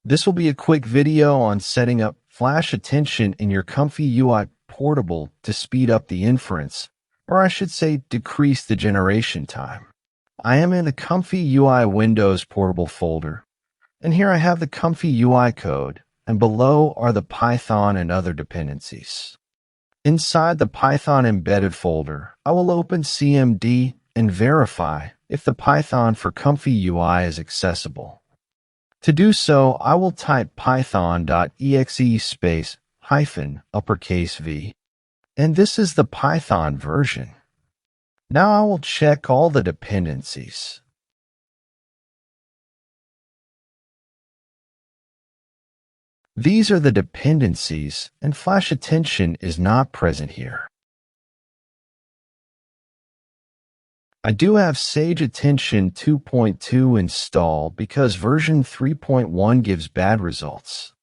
This will be a quick video on setting up Flash-Attention in your ComfyUI portable to speed up the inference, or I should say decrease the generation time. I am in the ComfyUI Windows portable folder, and here I have the ComfyUI code, and below are the Python and other dependencies. Inside the Python embedded folder, I will open CMD and verify if the Python for ComfyUI is accessible. To do so, I will type python.exe space uppercase V, and this is the Python version. Now I will check all the dependencies. These are the dependencies, and Flash-Attention is not present here. I do have Sage-Attention 2.2 installed because version 3.1 gives bad results.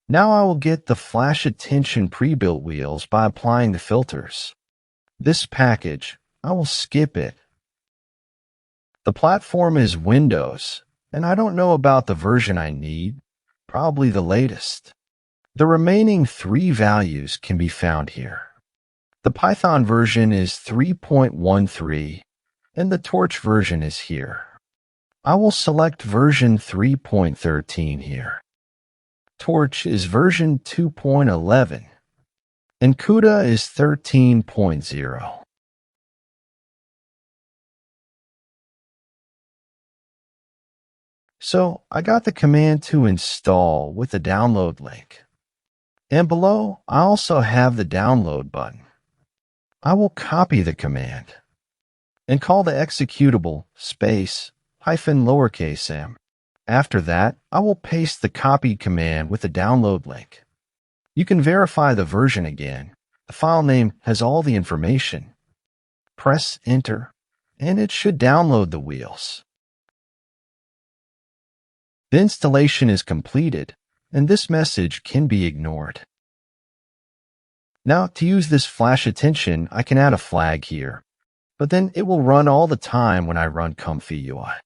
Now I will get the Flash-Attention Prebuild Wheels by applying the filters. This package, I will skip it. The platform is Windows, and I don't know about the version I need, probably the latest. The remaining 3 values can be found here. The Python version is 3.13, and the Torch version is here. I will select version 3.13 here. Torch is version 2.11, and CUDA is 13.0. So I got the command to install with the download link. And below, I also have the download button. I will copy the command and call the executable -m. After that, I will paste the copied command with the download link. You can verify the version again. The file name has all the information. Press Enter, and it should download the wheels. The installation is completed, and this message can be ignored. Now, to use this Flash-Attention, I can add a flag here, but then it will run all the time when I run ComfyUI.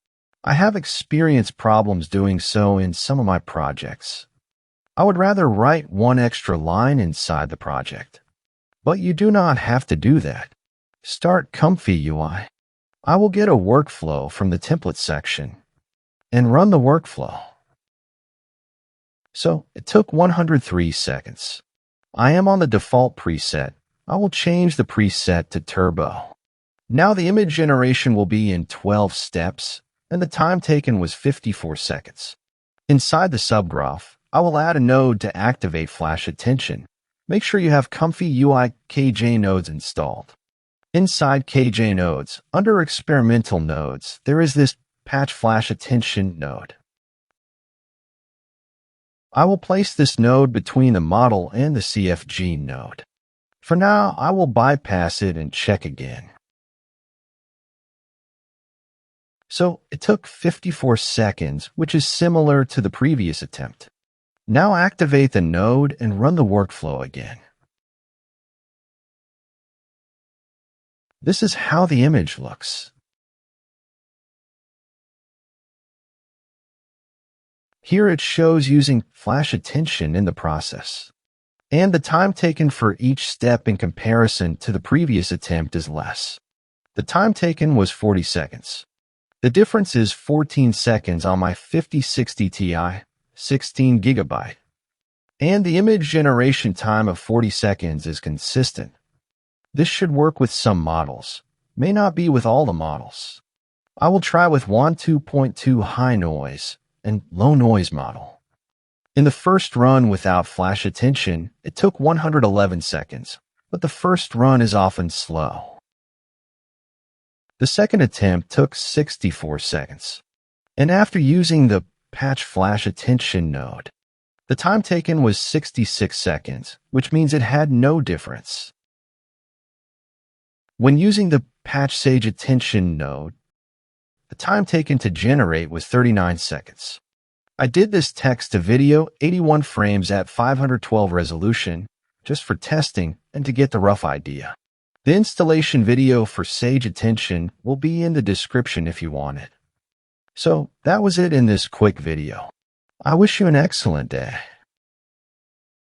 I have experienced problems doing so in some of my projects. I would rather write one extra line inside the project, but you do not have to do that. Start ComfyUI. I will get a workflow from the template section and run the workflow. So it took 103 seconds. I am on the default preset. I will change the preset to Turbo. Now the image generation will be in 12 steps, and the time taken was 54 seconds. Inside the subgraph, I will add a node to activate Flash-Attention. Make sure you have ComfyUI KJ nodes installed. Inside KJ nodes, under experimental nodes, there is this Patch Flash-Attention node. I will place this node between the model and the CFG node. For now, I will bypass it and check again. So it took 54 seconds, which is similar to the previous attempt. Now activate the node and run the workflow again. This is how the image looks. Here it shows using Flash-Attention in the process. And the time taken for each step in comparison to the previous attempt is less. The time taken was 40 seconds. The difference is 14 seconds on my 5060 Ti, 16 GB. And the image generation time of 40 seconds is consistent. This should work with some models, may not be with all the models. I will try with Wan 2.2 high noise and low noise model. In the first run without Flash-Attention, it took 111 seconds, but the first run is often slow. The second attempt took 64 seconds. And after using the Patch Flash-Attention node, the time taken was 66 seconds, which means it had no difference. When using the Patch Sage-Attention node, the time taken to generate was 39 seconds. I did this text to video 81 frames at 512 resolution just for testing and to get the rough idea. The installation video for Sage-Attention will be in the description if you want it. So that was it in this quick video. I wish you an excellent day.